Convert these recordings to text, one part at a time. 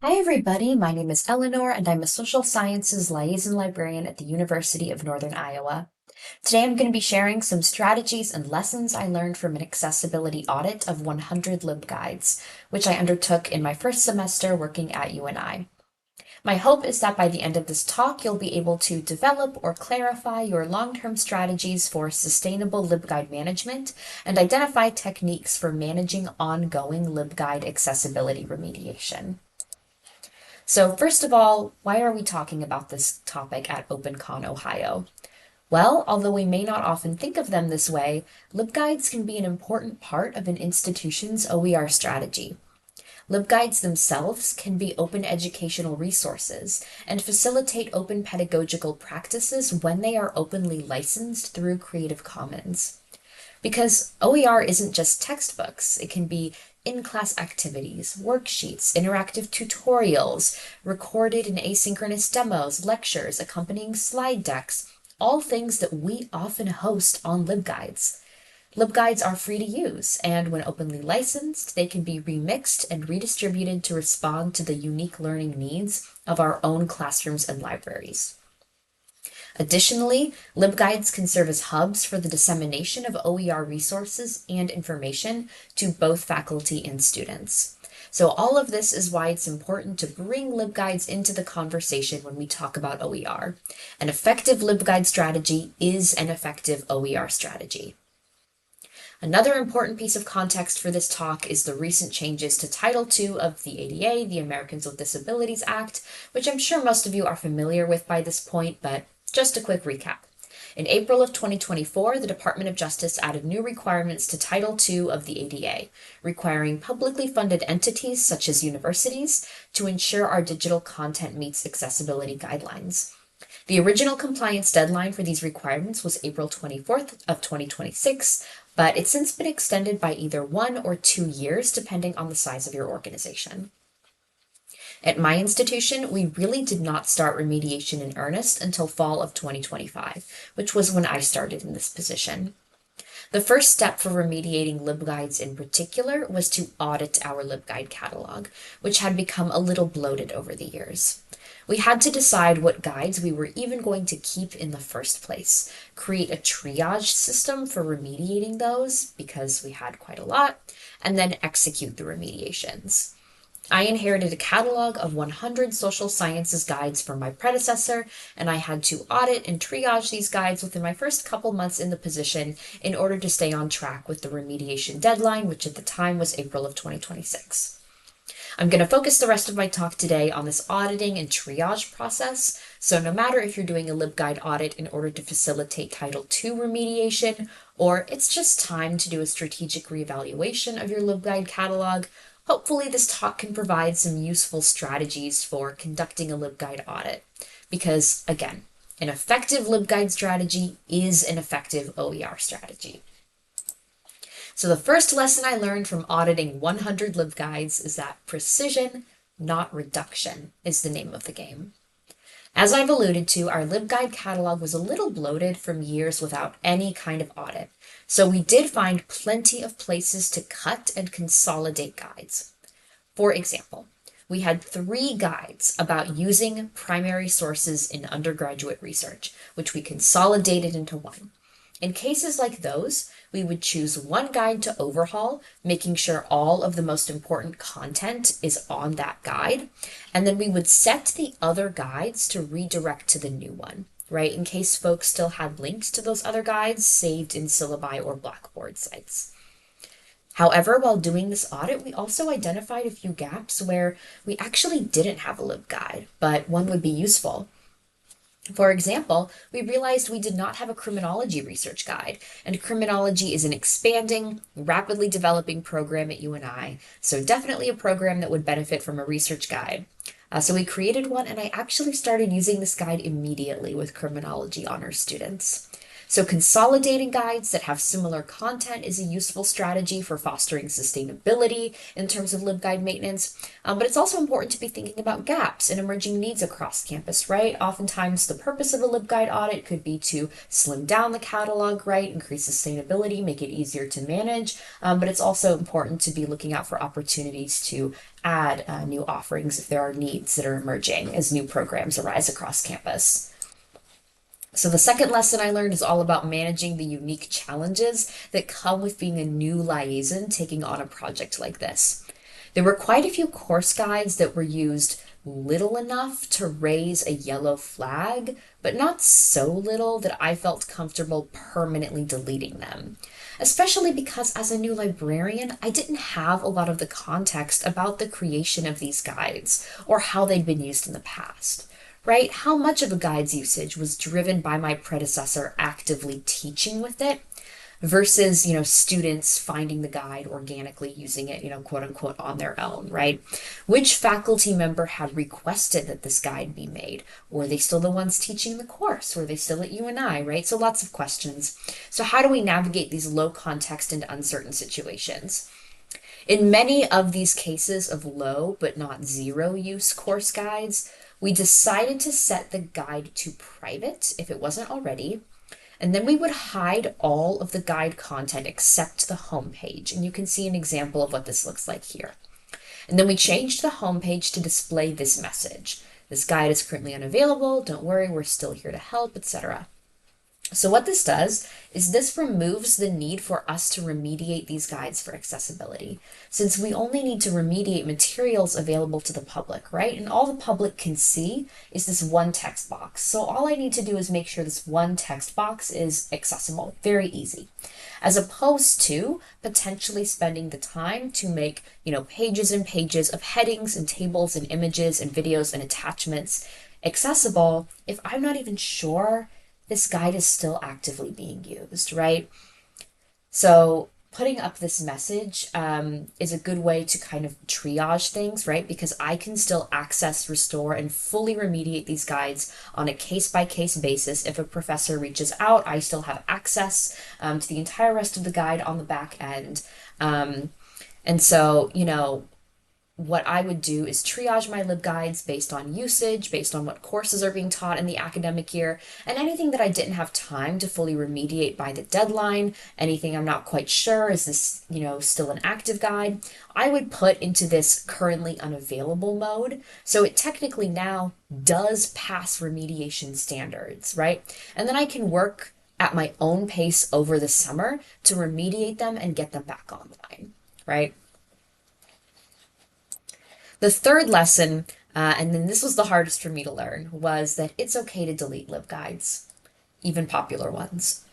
Hi everybody, my name is Eleanor and I'm a social sciences liaison librarian at the University of Northern Iowa. Today I'm going to be sharing some strategies and lessons I learned from an accessibility audit of 100 LibGuides, which I undertook in my first semester working at UNI. My hope is that by the end of this talk, you'll be able to develop or clarify your long-term strategies for sustainable LibGuide management and identify techniques for managing ongoing LibGuide accessibility remediation. So first of all, why are we talking about this topic at OpenCon Ohio? Well, although we may not often think of them this way, LibGuides can be an important part of an institution's OER strategy. LibGuides themselves can be open educational resources and facilitate open pedagogical practices when they are openly licensed through Creative Commons. Because OER isn't just textbooks, it can be in-class activities, worksheets, interactive tutorials, recorded and asynchronous demos, lectures, accompanying slide decks, all things that we often host on LibGuides. LibGuides are free to use, and when openly licensed, they can be remixed and redistributed to respond to the unique learning needs of our own classrooms and libraries. Additionally, LibGuides can serve as hubs for the dissemination of OER resources and information to both faculty and students. So all of this is why it's important to bring LibGuides into the conversation when we talk about OER. An effective LibGuide strategy is an effective OER strategy. Another important piece of context for this talk is the recent changes to Title II of the ADA, the Americans with Disabilities Act, which I'm sure most of you are familiar with by this point, but just a quick recap. In April of 2024, the Department of Justice added new requirements to Title II of the ADA, requiring publicly funded entities such as universities to ensure our digital content meets accessibility guidelines. The original compliance deadline for these requirements was April 24th of 2026, but it's since been extended by either 1 or 2 years depending on the size of your organization. At my institution, we really did not start remediation in earnest until fall of 2025, which was when I started in this position. The first step for remediating LibGuides in particular was to audit our LibGuide catalog, which had become a little bloated over the years. We had to decide what guides we were even going to keep in the first place, create a triage system for remediating those, because we had quite a lot, and then execute the remediations. I inherited a catalog of 100 social sciences guides from my predecessor, and I had to audit and triage these guides within my first couple months in the position in order to stay on track with the remediation deadline, which at the time was April of 2026. I'm going to focus the rest of my talk today on this auditing and triage process, so no matter if you're doing a LibGuide audit in order to facilitate Title II remediation, or it's just time to do a strategic reevaluation of your LibGuide catalog, hopefully this talk can provide some useful strategies for conducting a LibGuide audit. Because, again, an effective LibGuide strategy is an effective OER strategy. So the first lesson I learned from auditing 100 LibGuides is that precision, not reduction, is the name of the game. As I've alluded to, our LibGuide catalog was a little bloated from years without any kind of audit, so we did find plenty of places to cut and consolidate guides. For example, we had 3 guides about using primary sources in undergraduate research, which we consolidated into one. In cases like those, we would choose one guide to overhaul, making sure all of the most important content is on that guide, and then we would set the other guides to redirect to the new one, right? In case folks still had links to those other guides saved in syllabi or Blackboard sites. However, while doing this audit, we also identified a few gaps where we actually didn't have a LibGuide, but one would be useful. For example, we realized we did not have a criminology research guide, and criminology is an expanding, rapidly developing program at UNI, so definitely a program that would benefit from a research guide. So we created one, and I actually started using this guide immediately with criminology honors students. So consolidating guides that have similar content is a useful strategy for fostering sustainability in terms of LibGuide maintenance. But it's also important to be thinking about gaps and emerging needs across campus, right? Oftentimes the purpose of a LibGuide audit could be to slim down the catalog, right? Increase sustainability, make it easier to manage. But it's also important to be looking out for opportunities to add new offerings if there are needs that are emerging as new programs arise across campus. So the second lesson I learned is all about managing the unique challenges that come with being a new liaison taking on a project like this. There were quite a few course guides that were used little enough to raise a yellow flag, but not so little that I felt comfortable permanently deleting them. Especially because as a new librarian, I didn't have a lot of the context about the creation of these guides or how they'd been used in the past. Right? How much of a guide's usage was driven by my predecessor actively teaching with it versus, students finding the guide organically using it, quote unquote, on their own, right? Which faculty member had requested that this guide be made? Were they still the ones teaching the course? Were they still at UNI, right? So lots of questions. So how do we navigate these low context and uncertain situations? In many of these cases of low but not zero use course guides, we decided to set the guide to private if it wasn't already, and then we would hide all of the guide content except the homepage. And you can see an example of what this looks like here. And then we changed the homepage to display this message. This guide is currently unavailable. Don't worry, we're still here to help, etc. So what this does is this removes the need for us to remediate these guides for accessibility, since we only need to remediate materials available to the public, right? And all the public can see is this one text box. So all I need to do is make sure this one text box is accessible. Very easy. As opposed to potentially spending the time to make, pages and pages of headings and tables and images and videos and attachments accessible if I'm not even sure this guide is still actively being used, right? So putting up this message is a good way to kind of triage things, right? Because I can still access, restore, and fully remediate these guides on a case-by-case basis. If a professor reaches out, I still have access to the entire rest of the guide on the back end. And so, what I would do is triage my LibGuides based on usage, based on what courses are being taught in the academic year, and anything that I didn't have time to fully remediate by the deadline, anything I'm not quite sure, is this, still an active guide, I would put into this currently unavailable mode. So it technically now does pass remediation standards, right? And then I can work at my own pace over the summer to remediate them and get them back online, right? The third lesson, and then this was the hardest for me to learn, was that it's okay to delete LibGuides, even popular ones.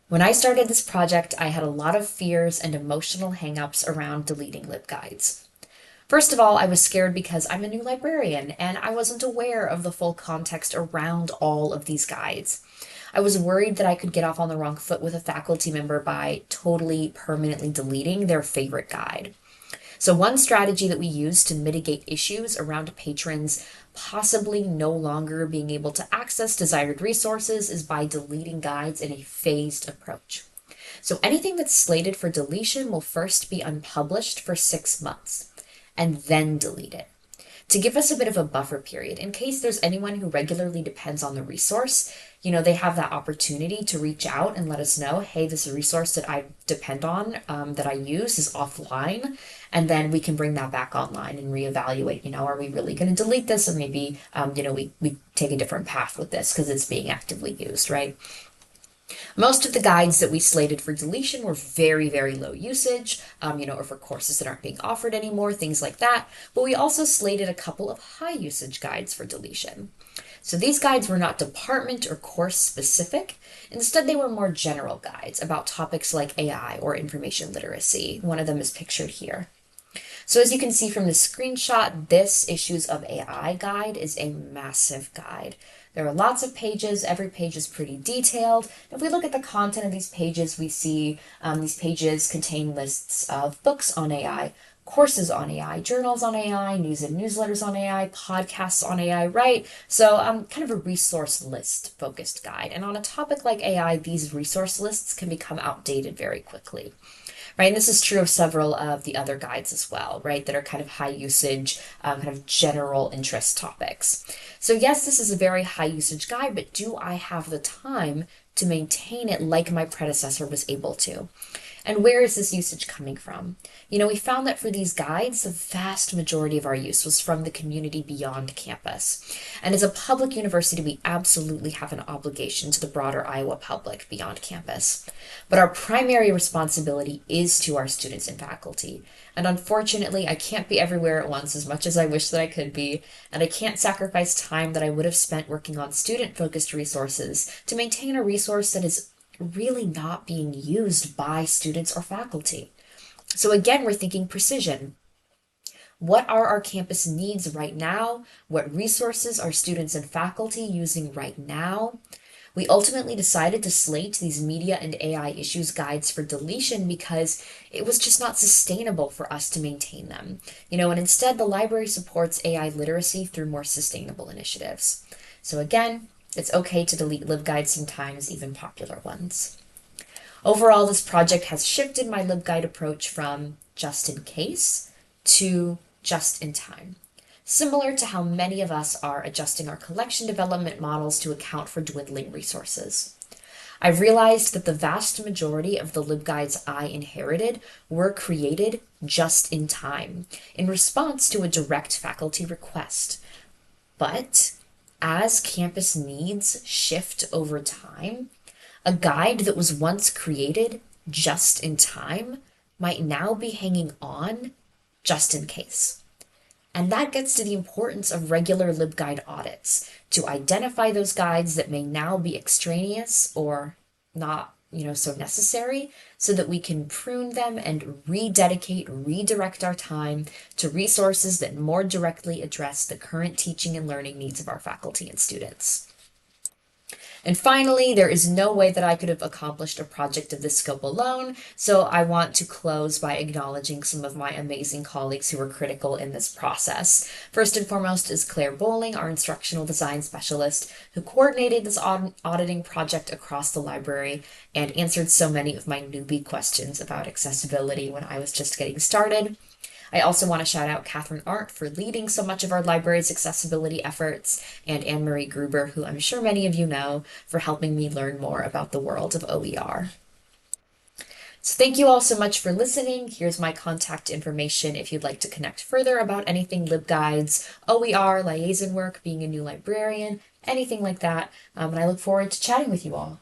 When I started this project, I had a lot of fears and emotional hangups around deleting LibGuides. First of all, I was scared because I'm a new librarian and I wasn't aware of the full context around all of these guides. I was worried that I could get off on the wrong foot with a faculty member by totally permanently deleting their favorite guide. So one strategy that we use to mitigate issues around patrons possibly no longer being able to access desired resources is by deleting guides in a phased approach. So anything that's slated for deletion will first be unpublished for 6 months and then delete it, to give us a bit of a buffer period in case there's anyone who regularly depends on the resource. They have that opportunity to reach out and let us know, hey, this resource that I depend on, that I use is offline, and then we can bring that back online and reevaluate, are we really going to delete this? Or maybe, we take a different path with this because it's being actively used, right? Most of the guides that we slated for deletion were very, very low usage, or for courses that aren't being offered anymore, things like that. But we also slated a couple of high usage guides for deletion. So these guides were not department or course specific. Instead, they were more general guides about topics like AI or information literacy. One of them is pictured here. So as you can see from the screenshot, this Issues of AI guide is a massive guide. There are lots of pages. Every page is pretty detailed. If we look at the content of these pages, we see these pages contain lists of books on AI, courses on AI, journals on AI, news and newsletters on AI, podcasts on AI, right? So kind of a resource list focused guide. And on a topic like AI, these resource lists can become outdated very quickly. Right, and this is true of several of the other guides as well, right, that are kind of high usage, kind of general interest topics. So yes, this is a very high usage guide, but do I have the time to maintain it like my predecessor was able to? And where is this usage coming from? We found that for these guides, the vast majority of our use was from the community beyond campus. And as a public university, we absolutely have an obligation to the broader Iowa public beyond campus. But our primary responsibility is to our students and faculty. And unfortunately, I can't be everywhere at once as much as I wish that I could be, and I can't sacrifice time that I would have spent working on student-focused resources to maintain a resource that is really not being used by students or faculty. So again, we're thinking precision. What are our campus needs right now? What resources are students and faculty using right now? We ultimately decided to slate these media and AI issues guides for deletion because it was just not sustainable for us to maintain them. And instead the library supports AI literacy through more sustainable initiatives. So again, it's okay to delete LibGuides sometimes, even popular ones. Overall, this project has shifted my LibGuide approach from just in case to just in time, similar to how many of us are adjusting our collection development models to account for dwindling resources. I've realized that the vast majority of the LibGuides I inherited were created just in time, in response to a direct faculty request. But as campus needs shift over time, a guide that was once created just in time might now be hanging on just in case. And that gets to the importance of regular LibGuide audits to identify those guides that may now be extraneous or not, so necessary, so that we can prune them and redirect our time to resources that more directly address the current teaching and learning needs of our faculty and students. And finally, there is no way that I could have accomplished a project of this scope alone, so I want to close by acknowledging some of my amazing colleagues who were critical in this process. First and foremost is Claire Bowling, our instructional design specialist, who coordinated this auditing project across the library and answered so many of my newbie questions about accessibility when I was just getting started. I also want to shout out Catherine Arndt for leading so much of our library's accessibility efforts, and Anne-Marie Gruber, who I'm sure many of you know, for helping me learn more about the world of OER. So thank you all so much for listening. Here's my contact information if you'd like to connect further about anything LibGuides, OER, liaison work, being a new librarian, anything like that. And I look forward to chatting with you all.